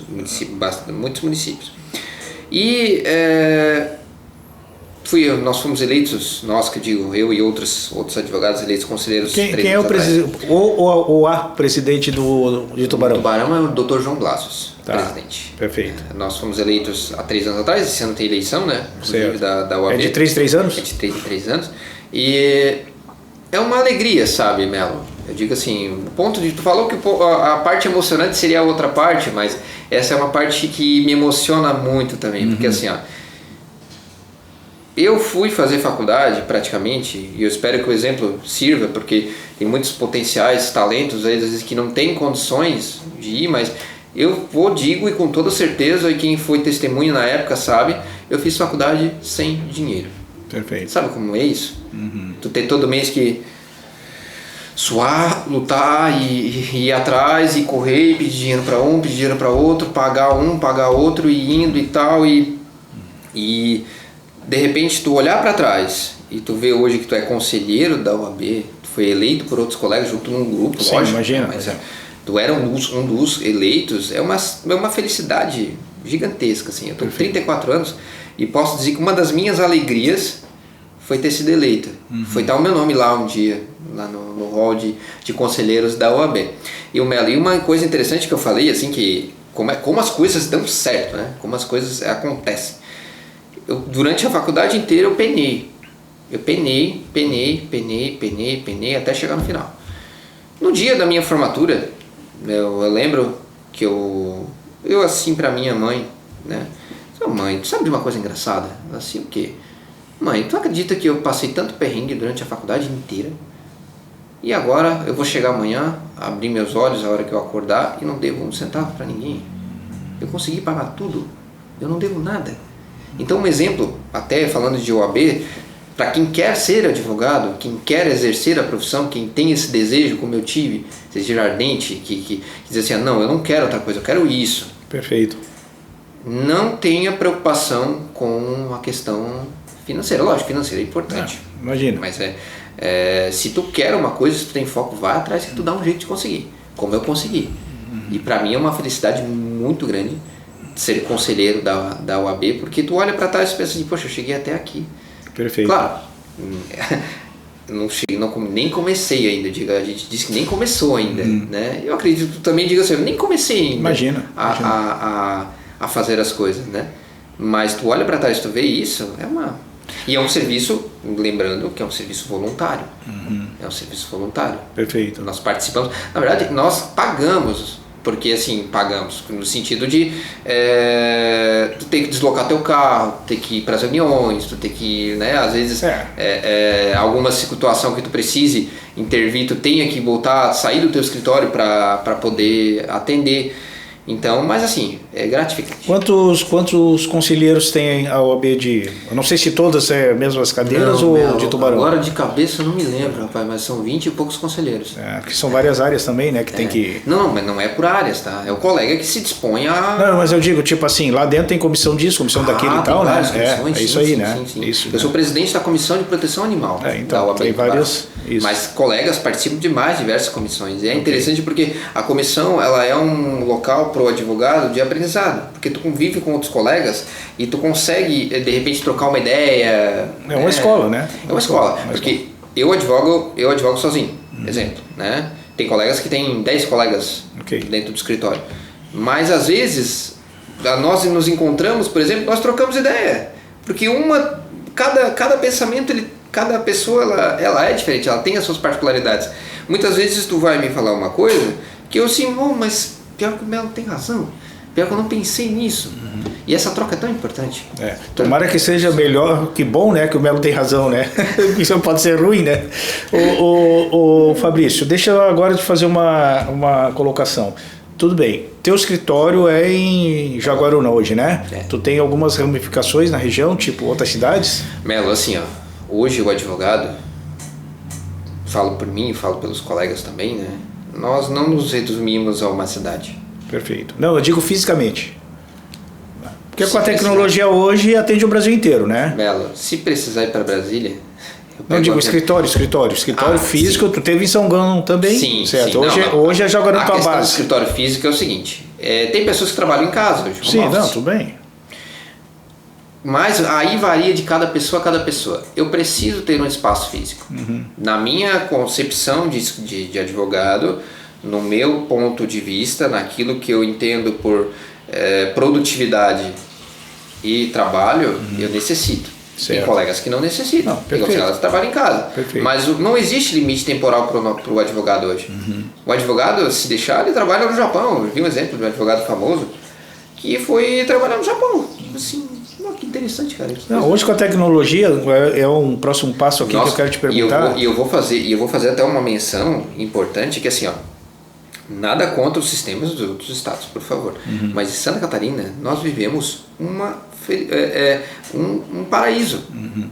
muitos municípios. E nós fomos eleitos, nós que digo, eu e outros advogados eleitos conselheiros. Quem é o presidente, ou a presidente de Tubarão? Tubarão é o Dr. João Blassos, presidente. Perfeito. Nós fomos eleitos há 3 anos atrás, esse ano tem eleição, né? Certo. Da UAB. É de 3 em 3 anos? É de 3 em 3 anos. E é uma alegria, sabe, Melo? Eu digo assim, o ponto de... Tu falou que a parte emocionante seria a outra parte, mas essa é uma parte que me emociona muito também, porque assim, ó, eu fui fazer faculdade praticamente, e eu espero que o exemplo sirva, porque tem muitos potenciais talentos, às vezes que não tem condições de ir, mas eu digo e com toda certeza, e quem foi testemunha na época sabe, eu fiz faculdade sem dinheiro. Perfeito. Sabe como é isso? Tu tem todo mês que suar, lutar e ir atrás e correr, e pedir dinheiro para um, pedir dinheiro para outro, pagar um, pagar outro e indo e tal, e de repente tu olhar para trás e tu vê hoje que tu é conselheiro da UAB, tu foi eleito por outros colegas junto num grupo, sim, lógico, imagina, mas tu era um dos eleitos, é uma felicidade gigantesca, assim. Eu tô com 34 anos e posso dizer que uma das minhas alegrias foi ter sido eleita. Foi estar o meu nome lá um dia, lá no hall de conselheiros da OAB. E uma coisa interessante que eu falei, assim, que como as coisas dão certo, né? Como as coisas acontecem. Durante a faculdade inteira eu penei. Eu penei até chegar no final. No dia da minha formatura, eu lembro que eu assim pra minha mãe, né? Mãe, tu sabe de uma coisa engraçada? Assim, o quê? Mãe, tu acredita que eu passei tanto perrengue durante a faculdade inteira? E agora eu vou chegar amanhã, abrir meus olhos a hora que eu acordar e não devo um centavo pra ninguém. Eu consegui pagar tudo. Eu não devo nada. Então, um exemplo, até falando de OAB, para quem quer ser advogado, quem quer exercer a profissão, quem tem esse desejo, como eu tive, desejo ardente, que diz assim, não, eu não quero outra coisa, eu quero isso. Perfeito. Não tenha preocupação com a questão financeira. Lógico, financeira é importante. Imagina. Mas se tu quer uma coisa, se tu tem foco, vai atrás que tu dá um jeito de conseguir, como eu consegui. E para mim é uma felicidade muito grande ser conselheiro da UAB, porque tu olha para trás e pensa assim, poxa, eu cheguei até aqui. Perfeito. Claro, nem comecei ainda, a gente diz que nem começou ainda, né? Eu acredito que tu também diga assim, eu nem comecei ainda. Imagina. A fazer as coisas, né? Mas tu olha para trás e tu vê isso, e é um serviço, lembrando que é um serviço voluntário. É um serviço voluntário. Perfeito. Nós participamos, na verdade nós pagamos, porque assim, pagamos no sentido de tu tem que deslocar teu carro, ter que ir para as reuniões, tu tem que, né, às vezes alguma situação que tu precise intervir, tu tenha que voltar, sair do teu escritório para poder atender. Então, mas assim, é gratificante. Quantos conselheiros tem a OAB de... Eu não sei se todas é mesmo as cadeiras ou de Tubarão. Agora de cabeça eu não me lembro, rapaz, mas são 20 e poucos conselheiros. Porque são várias áreas também, né, que tem que... Não, mas não é por áreas, tá? É o colega que se dispõe a... Não, mas eu digo, tipo assim, lá dentro tem comissão disso, comissão daquilo e tal, né? É isso aí, né? Isso, eu sou presidente da Comissão de Proteção Animal. Então, da OAB tem várias... Isso. Mas colegas participam de mais diversas comissões. E é interessante porque a comissão, ela é um local para o advogado de aprendizado, porque tu convive com outros colegas e tu consegue, de repente, trocar uma ideia. É uma escola, né? É uma escola, porque eu advogo sozinho, exemplo, né? Tem colegas que têm 10 colegas dentro do escritório. Mas, às vezes, nós nos encontramos, por exemplo, nós trocamos ideia, porque cada pensamento, cada pessoa ela é diferente, ela tem as suas particularidades. Muitas vezes tu vai me falar uma coisa que eu assim, mas pior que o Melo tem razão, pior que eu não pensei nisso. E essa troca é tão importante. Tomara que seja melhor, que bom, né, que o Melo tem razão, né? Isso pode ser ruim, né? O Fabrício, deixa eu agora te fazer uma colocação. Tudo bem, teu escritório é em Jaguaruna hoje, né? Tu tem algumas ramificações na região, tipo outras cidades? Melo, assim, hoje o advogado, falo por mim, falo pelos colegas também, né? Nós não nos resumimos a uma cidade. Perfeito. Não, eu digo fisicamente. Porque com a tecnologia hoje atende o Brasil inteiro, né? Melo, se precisar ir para Brasília... Não, digo escritório físico, sim. Tu teve em São Gão também? Sim, certo. Sim. Hoje é Jaguaruna tua base. A questão do escritório físico é o seguinte, tem pessoas que trabalham em casa hoje. Sim, não, tudo bem. Mas aí varia de cada pessoa a cada pessoa. Eu preciso ter um espaço físico. Na minha concepção de advogado, no meu ponto de vista, naquilo que eu entendo por produtividade e trabalho, eu necessito. Certo. Tem colegas que não necessitam, tem colegas que trabalham em casa. Perfeito. Mas não existe limite temporal para o advogado hoje. O advogado, se deixar, ele trabalha no Japão. Eu vi um exemplo de um advogado famoso que foi trabalhar no Japão. Assim, que interessante, cara. Não, hoje com a tecnologia é um próximo passo aqui que eu quero te perguntar. E eu vou fazer até uma menção importante que assim, Nada contra os sistemas dos outros estados, por favor. Mas em Santa Catarina, nós vivemos um paraíso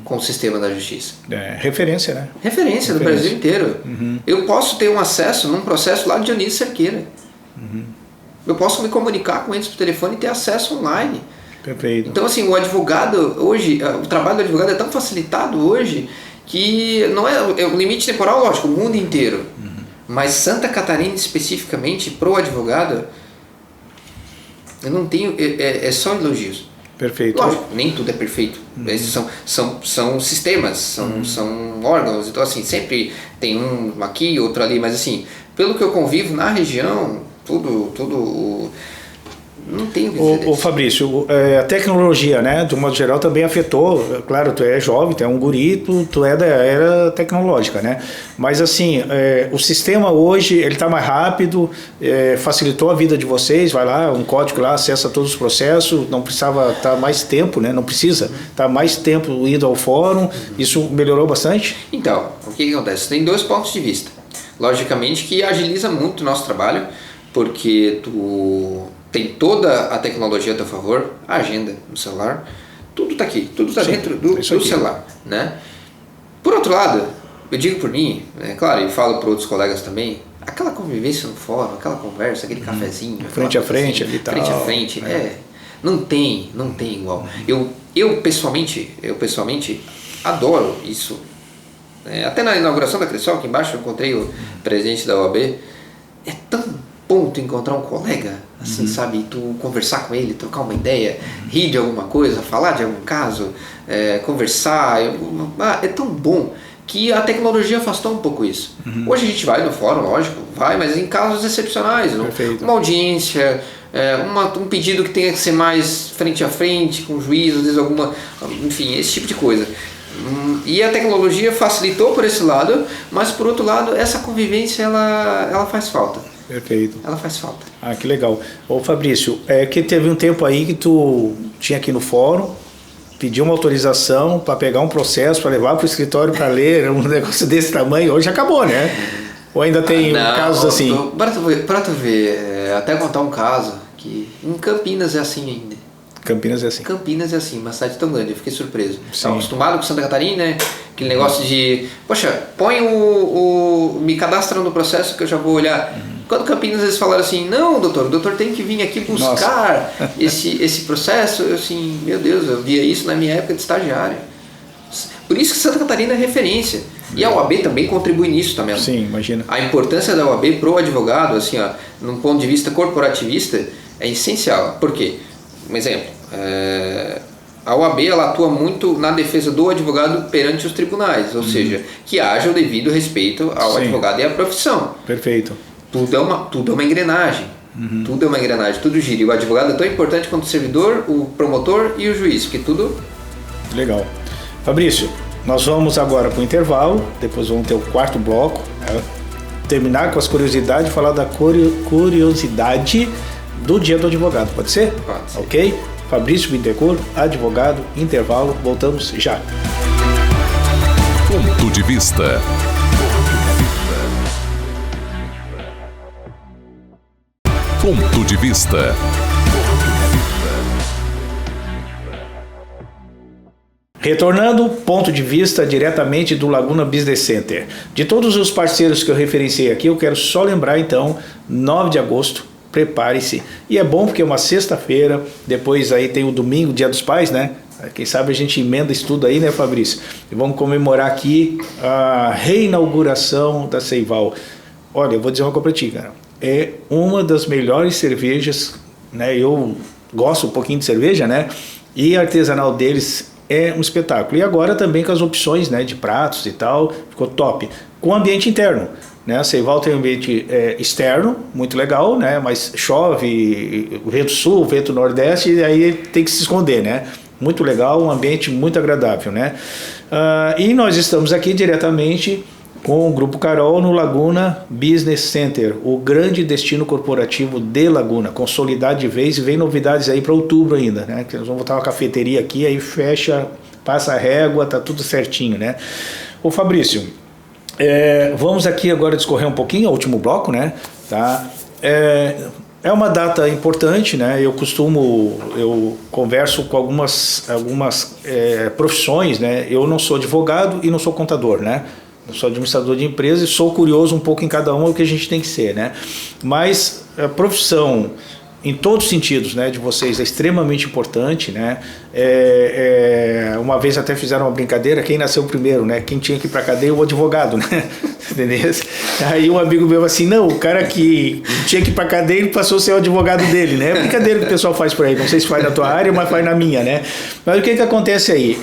com o sistema da justiça. Referência, né? Referência do Brasil inteiro. Eu posso ter um acesso num processo lá de Dionísio Cerqueira. Eu posso me comunicar com eles por telefone e ter acesso online. Perfeito. Então, assim, o advogado hoje, o trabalho do advogado é tão facilitado hoje que não é o limite temporal, lógico, o mundo inteiro. Mas Santa Catarina especificamente, pro advogado, eu não tenho, é só elogios. Perfeito. Lógico, nem tudo é perfeito. Esses são sistemas, são órgãos, então assim, sempre tem um aqui, outro ali, mas assim, pelo que eu convivo na região, tudo não tem o que dizer. Ô Fabrício, a tecnologia, né, de um modo geral também afetou, claro, tu é jovem, tu é um guri, tu é da era tecnológica, né, mas assim, o sistema hoje, ele está mais rápido, facilitou a vida de vocês, vai lá, um código lá, acessa todos os processos, não precisava estar mais tempo, né, não precisa estar mais tempo indo ao fórum, isso melhorou bastante? Então, o que acontece? Tem dois pontos de vista. Logicamente que agiliza muito o nosso trabalho, porque tu tem toda a tecnologia a teu favor, a agenda no celular, tudo está aqui, tudo está dentro do celular, né? Por outro lado, eu digo por mim, claro, e falo para outros colegas também, aquela convivência no fórum, aquela conversa, aquele cafezinho, frente a frente ali, tal. Frente a frente, não tem igual. Eu pessoalmente adoro isso. Até na inauguração da Cressol, aqui embaixo, eu encontrei o presidente da OAB. É tão bom tu encontrar um colega, assim, sabe, tu conversar com ele, trocar uma ideia, rir de alguma coisa, falar de algum caso, conversar, é tão bom que a tecnologia afastou um pouco isso. Hoje a gente vai no fórum, lógico, mas em casos excepcionais, uma audiência, um pedido que tenha que ser mais frente a frente, com o juiz, às vezes enfim, esse tipo de coisa. E a tecnologia facilitou por esse lado, mas por outro lado, essa convivência, ela faz falta. Perfeito. Ela faz falta. Ah, que legal. Ô Fabrício, que teve um tempo aí que tu tinha aqui no fórum, pediu uma autorização para pegar um processo, para levar para o escritório para ler, um negócio desse tamanho, hoje acabou, né? Ou ainda tem casos assim? Para tu ver, até contar um caso, que em Campinas é assim ainda. Campinas é assim. Campinas é assim, uma cidade tão grande, eu fiquei surpreso. Estava acostumado com Santa Catarina, né? Aquele negócio de, poxa, põe me cadastra no processo que eu já vou olhar. Quando Campinas eles falaram assim, não, doutor, o doutor tem que vir aqui buscar esse processo, eu assim, meu Deus, eu via isso na minha época de estagiário. Por isso que Santa Catarina é referência. E a OAB também contribui nisso também. Sim, imagina. A importância da OAB pro advogado, assim, num ponto de vista corporativista, é essencial. Por quê? Um exemplo, a OAB ela atua muito na defesa do advogado perante os tribunais, ou seja, que haja o devido respeito ao advogado e à profissão. Perfeito. Tudo é uma engrenagem. Tudo é uma engrenagem, tudo gira. E o advogado é tão importante quanto o servidor, o promotor e o juiz, porque tudo... Legal. Fabrício, nós vamos agora para o intervalo, depois vamos ter o quarto bloco, terminar com as curiosidades, falar da curiosidade do Dia do Advogado, pode ser? Pode ser. Ok? Fabrício Bittencourt, advogado, intervalo, voltamos já. Ponto de vista. Ponto de vista. Retornando, ponto de vista diretamente do Laguna Business Center. De todos os parceiros que eu referenciei aqui, eu quero só lembrar então, 9 de agosto, prepare-se. E é bom porque é uma sexta-feira, depois aí tem o domingo, Dia dos Pais, né? Quem sabe a gente emenda isso tudo aí, né, Fabrício? E vamos comemorar aqui a reinauguração da Seival. Olha, eu vou dizer uma coisa pra ti, cara. É uma das melhores cervejas, né? Eu gosto um pouquinho de cerveja, né? E a artesanal deles é um espetáculo. E agora também com as opções, né, de pratos e tal, ficou top. Com ambiente interno, né? A Seival tem um ambiente externo, muito legal, né? Mas chove, vento sul, vento nordeste, e aí tem que se esconder, né? Muito legal, um ambiente muito agradável, né? E nós estamos aqui diretamente com o Grupo Carol no Laguna Business Center, o grande destino corporativo de Laguna, consolidado de vez, e vem novidades aí para outubro ainda, né? Que nós vamos botar uma cafeteria aqui, aí fecha, passa a régua, tá tudo certinho, né? Ô Fabrício, vamos aqui agora discorrer um pouquinho, o último bloco, né? Tá? É uma data importante, né? Eu converso com algumas profissões, né? Eu não sou advogado e não sou contador, né? Eu sou administrador de empresa e sou curioso um pouco em cada uma o que a gente tem que ser, né? Mas a profissão, em todos os sentidos, né, de vocês, é extremamente importante, né? Uma vez até fizeram uma brincadeira, quem nasceu primeiro, né? Quem tinha que ir para a cadeia, o advogado, né? Entendeu? Aí um amigo meu assim, não, o cara que tinha que ir para a cadeia, ele passou a ser o advogado dele, né? É brincadeira que o pessoal faz por aí, não sei se faz na tua área, mas faz na minha, né? Mas o que acontece aí?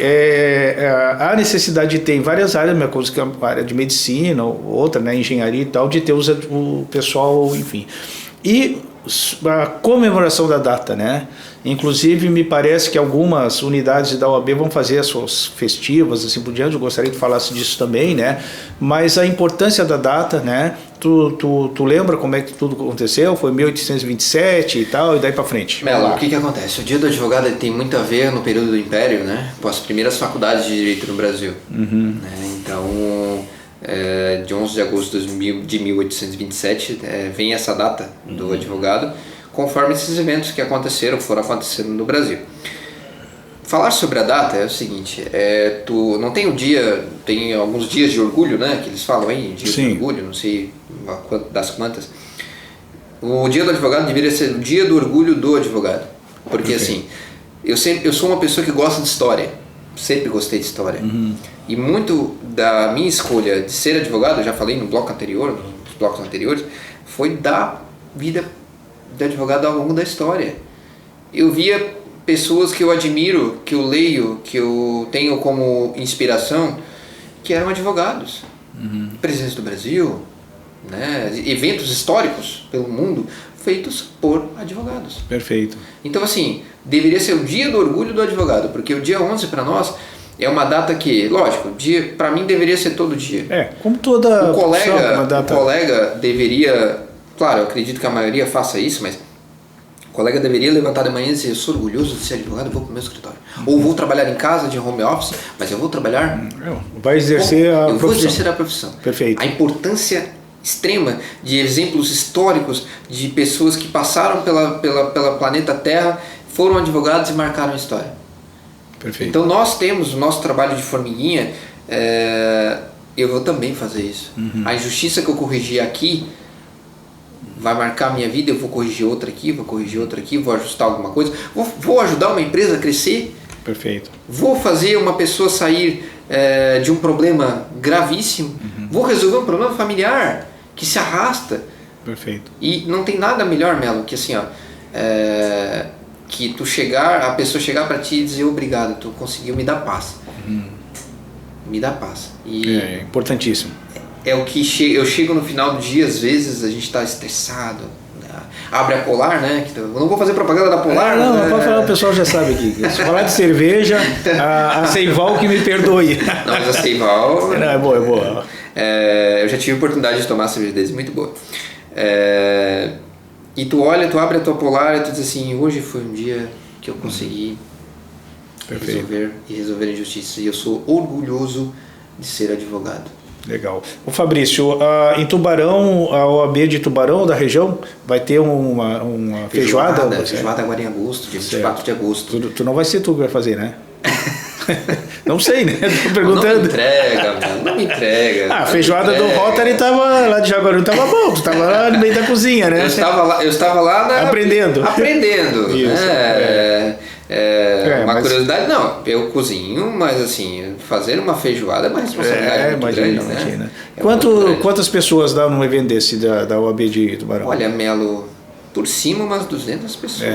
A necessidade de ter em várias áreas, minha coisa que é a área de medicina, outra, né, engenharia e tal, de ter o pessoal, enfim. E a comemoração da data, né? Inclusive, me parece que algumas unidades da OAB vão fazer as suas festivas, assim por diante. Eu gostaria que falasse disso também, né? Mas a importância da data, né? Tu lembra como é que tudo aconteceu? Foi 1827 e tal, e daí para frente. Melo, o que acontece? O Dia do Advogado ele tem muito a ver no período do Império, né? Com as primeiras faculdades de Direito no Brasil. Uhum. Né? Então, de 11 de agosto de 1827, vem essa data do advogado, conforme esses eventos que foram acontecendo no Brasil. Falar sobre a data é o seguinte, tu não tem tem alguns dias de orgulho, né, que eles falam aí, dias de orgulho, não sei das quantas. O Dia do Advogado deveria ser o Dia do Orgulho do Advogado, porque assim, eu sou uma pessoa que gosta de história, sempre gostei de história. Uhum. E muito da minha escolha de ser advogado, eu já falei nos blocos anteriores, foi da vida de advogado ao longo da história. Eu via pessoas que eu admiro, que eu leio, que eu tenho como inspiração, que eram advogados. Uhum. Presidentes do Brasil, né? Eventos históricos pelo mundo feitos por advogados. Perfeito. Então, assim, deveria ser o Dia do Orgulho do Advogado, porque o dia 11 para nós é uma data que, lógico, para mim deveria ser todo dia. Como toda o colega, data. O colega deveria, claro, eu acredito que a maioria faça isso, mas o colega deveria levantar de manhã e dizer, eu sou orgulhoso de ser advogado, eu vou para o meu escritório. Ou vou trabalhar em casa de home office, mas eu vou trabalhar... Vai exercer a profissão. Vou exercer a profissão. Perfeito. A importância extrema de exemplos históricos de pessoas que passaram pela planeta Terra, foram advogados e marcaram a história. Perfeito. Então nós temos o nosso trabalho de formiguinha, eu vou também fazer isso. Uhum. A injustiça que eu corrigi aqui vai marcar a minha vida, eu vou corrigir outra aqui, vou ajustar alguma coisa, vou ajudar uma empresa a crescer. Perfeito. Vou fazer uma pessoa sair de um problema gravíssimo, vou resolver um problema familiar que se arrasta. Perfeito. E não tem nada melhor, Melo, que assim, que a pessoa chegar para ti e dizer obrigado, tu conseguiu me dar paz. Me dá paz. E é importantíssimo. É o que eu chego no final do dia, às vezes a gente está estressado, né? Abre a Polar, né? Eu não vou fazer propaganda da Polar. Não, pode falar, o pessoal já sabe aqui. Se falar de cerveja, a Seival que me perdoe. Não, mas a Seival... É boa, é boa. Eu já tive a oportunidade de tomar cerveja deles, muito boa. E tu abre a tua Polar e tu diz assim, hoje foi um dia que eu consegui resolver injustiça. E eu sou orgulhoso de ser advogado. Legal. O Fabrício, em Tubarão, a OAB de Tubarão, da região, vai ter uma feijoada? Feijoada agora em agosto, dia 24 de agosto. Tu não vai ser tu que vai fazer, né? Não sei, né? Tô perguntando. Não me entrega. A feijoada do Rotary lá de Jaguarão tava bom, tu tava lá no meio da cozinha, né? Eu estava lá aprendendo. Isso, uma curiosidade, não, eu cozinho, mas assim, fazer uma feijoada é uma responsabilidade muito grande, né? Quantas pessoas dá num evento desse da OAB de Tubarão? Olha, Melo, por cima umas 200 pessoas,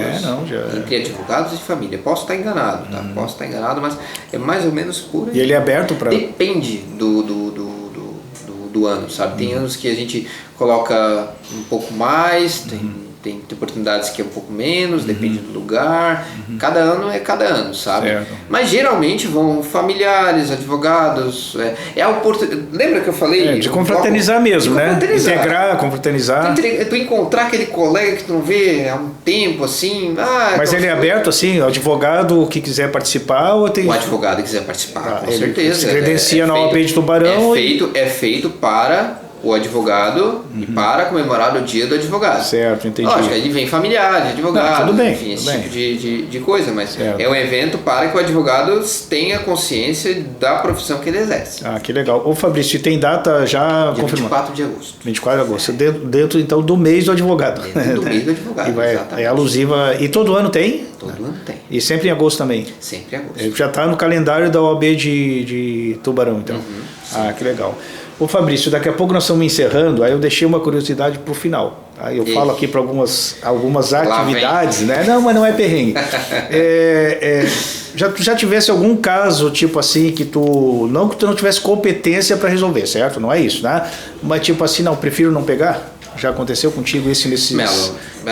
entre advogados e família. Posso estar enganado, tá? Posso estar enganado, mas é mais ou menos por aí. E ele é aberto para... Depende do ano, sabe? Tem anos que a gente coloca um pouco mais, tem oportunidades que é um pouco menos, depende do lugar. Cada ano é cada ano, sabe? Certo. Mas geralmente vão familiares, advogados. Lembra que eu falei? De confraternizar mesmo, né? Integrar, confraternizar. Tu encontrar aquele colega que tu não vê há um tempo, assim. Mas ele é aberto, assim, o advogado que quiser participar? Ou tem... O advogado que quiser participar, com certeza. Se credencia na OAB de Tubarão. É feito para o advogado e para comemorar o dia do advogado. Certo, entendi. Lógico, aí vem familiares, advogados, tudo bem, enfim, esse tudo tipo de coisa, mas certo. é um evento para que o advogado tenha consciência da profissão que ele exerce. Ah, que legal. Ô Fabrício, tem data já Dia confirmada? 24 de agosto. 24 de agosto, dentro então do mês do advogado. Dentro do mês do advogado, exatamente. É alusiva, e todo ano tem? Todo ano tem. E sempre em agosto também? Sempre em agosto. Já está no calendário da OAB de Tubarão, então. Ah, que legal. Ô Fabrício, daqui a pouco nós estamos encerrando, aí eu deixei uma curiosidade para o final. Aí eu falo aqui para algumas atividades, né? Não, mas não é perrengue. Já tivesse algum caso, tipo assim, que tu não tivesse competência para resolver, certo? Não é isso, né? Mas tipo assim, não, prefiro não pegar? Já aconteceu contigo isso nesses... Melo,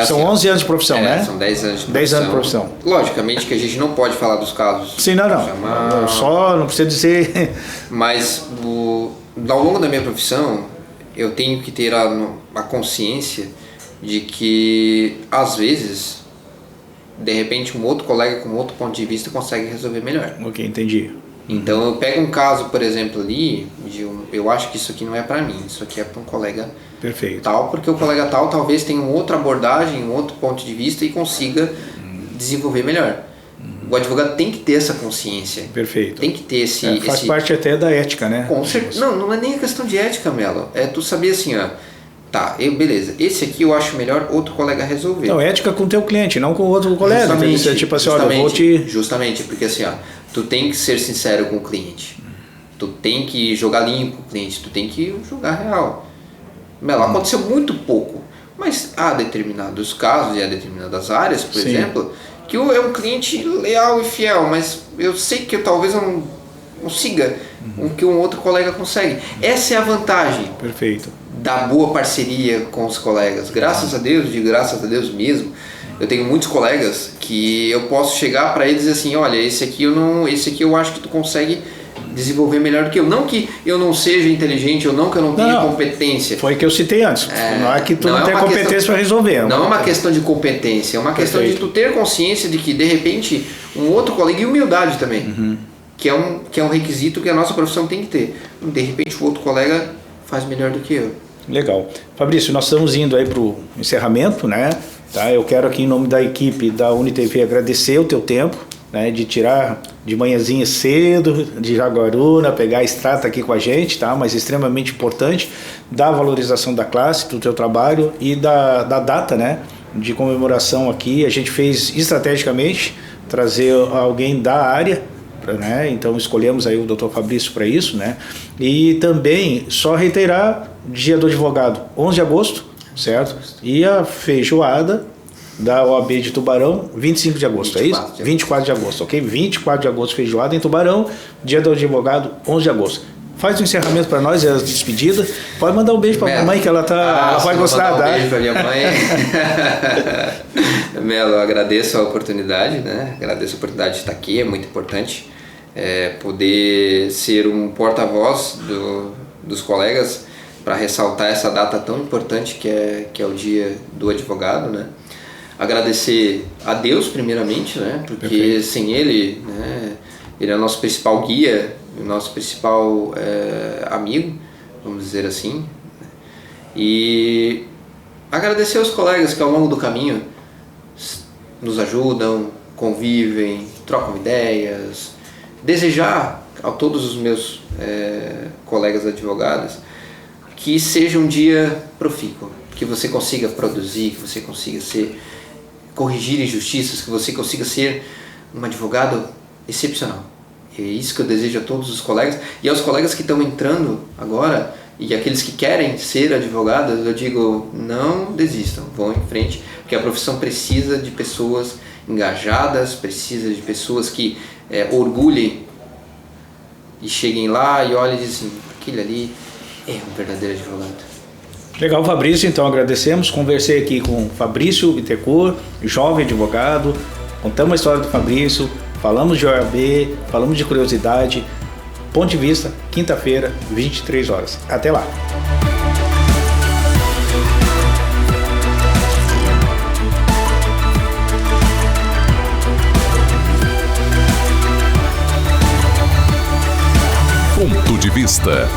são 11 anos de profissão, né? São 10 anos de profissão. 10 anos de profissão. Logicamente que a gente não pode falar dos casos. Sim, não. Só não precisa dizer... Mas ao longo da minha profissão, eu tenho que ter a consciência de que, às vezes, de repente, um outro colega com outro ponto de vista consegue resolver melhor. Ok, entendi. Então, eu pego um caso, por exemplo, ali, eu acho que isso aqui não é para mim, isso aqui é para um colega Perfeito. tal, porque o colega tal talvez tenha uma outra abordagem, um outro ponto de vista e consiga desenvolver melhor. O advogado tem que ter essa consciência. Perfeito. Tem que ter esse... Faz parte até da ética, né? Com certeza. Não é nem a questão de ética, Melo. É tu saber assim, ó. Tá, beleza. Esse aqui eu acho melhor outro colega resolver. Não, ética com o teu cliente, não com o outro colega. Justamente. Tipo assim, olha, eu vou te... Justamente, porque assim, ó. Tu tem que ser sincero com o cliente. Tu tem que jogar limpo com o cliente. Tu tem que jogar real. Melo, aconteceu muito pouco. Mas há determinados casos e há determinadas áreas, por exemplo... que é um cliente leal e fiel, mas eu sei que eu talvez não consiga o que um outro colega consegue. Essa é a vantagem. Perfeito. Da boa parceria com os colegas. Graças a Deus, graças a Deus mesmo, eu tenho muitos colegas que eu posso chegar para eles e dizer assim, olha, esse aqui eu acho que tu consegue desenvolver melhor do que eu. Não que eu não seja inteligente, ou não que eu não tenha competência. Foi o que eu citei antes. Não é que tu não tem competência para resolver. Não é uma questão de competência, é uma questão de tu ter consciência de que, de repente, um outro colega, e humildade também, que é um requisito que a nossa profissão tem que ter. De repente, o outro colega faz melhor do que eu. Legal. Fabrício, nós estamos indo aí para o encerramento, né? Tá? Eu quero aqui, em nome da equipe da UniTV, agradecer o teu tempo, né, de tirar de manhãzinha cedo, de Jaguaruna, pegar a estrada aqui com a gente, tá? Mas extremamente importante, da valorização da classe, do teu trabalho e da data, né, de comemoração aqui. A gente fez estrategicamente trazer alguém da área, né? Então escolhemos aí o Dr. Fabrício para isso, né? E também, só reiterar, dia do advogado, 11 de agosto, certo? E a feijoada da OAB de Tubarão, 25 de agosto, é isso? 24 de agosto, ok? 24 de agosto, feijoada em Tubarão, dia do advogado, 11 de agosto. Faz o encerramento para nós, a despedida. Pode mandar um beijo para a mamãe, que ela ela vai gostar. Um beijo para minha mãe. Melo, agradeço a oportunidade, né? Agradeço a oportunidade de estar aqui, é muito importante poder ser um porta-voz dos colegas para ressaltar essa data tão importante que é o dia do advogado, né? Agradecer a Deus primeiramente, né? Porque Perfeito. Sem Ele, né? Ele é o nosso principal guia, o nosso principal amigo, vamos dizer assim. E agradecer aos colegas que ao longo do caminho nos ajudam, convivem, trocam ideias. Desejar a todos os meus colegas advogados que seja um dia profícuo, que você consiga produzir, que você consiga corrigir injustiças, que você consiga ser um advogado excepcional. É isso que eu desejo a todos os colegas e aos colegas que estão entrando agora e aqueles que querem ser advogados, eu digo, não desistam, vão em frente, porque a profissão precisa de pessoas engajadas, precisa de pessoas que orgulhem e cheguem lá e olhem e dizem, aquele ali é um verdadeiro advogado. Legal, Fabrício, então agradecemos. Conversei aqui com Fabrício Bittencourt, jovem advogado, contamos a história do Fabrício, falamos de OAB, falamos de curiosidade. Ponto de Vista, quinta-feira, 23 horas. Até lá! Ponto de Vista.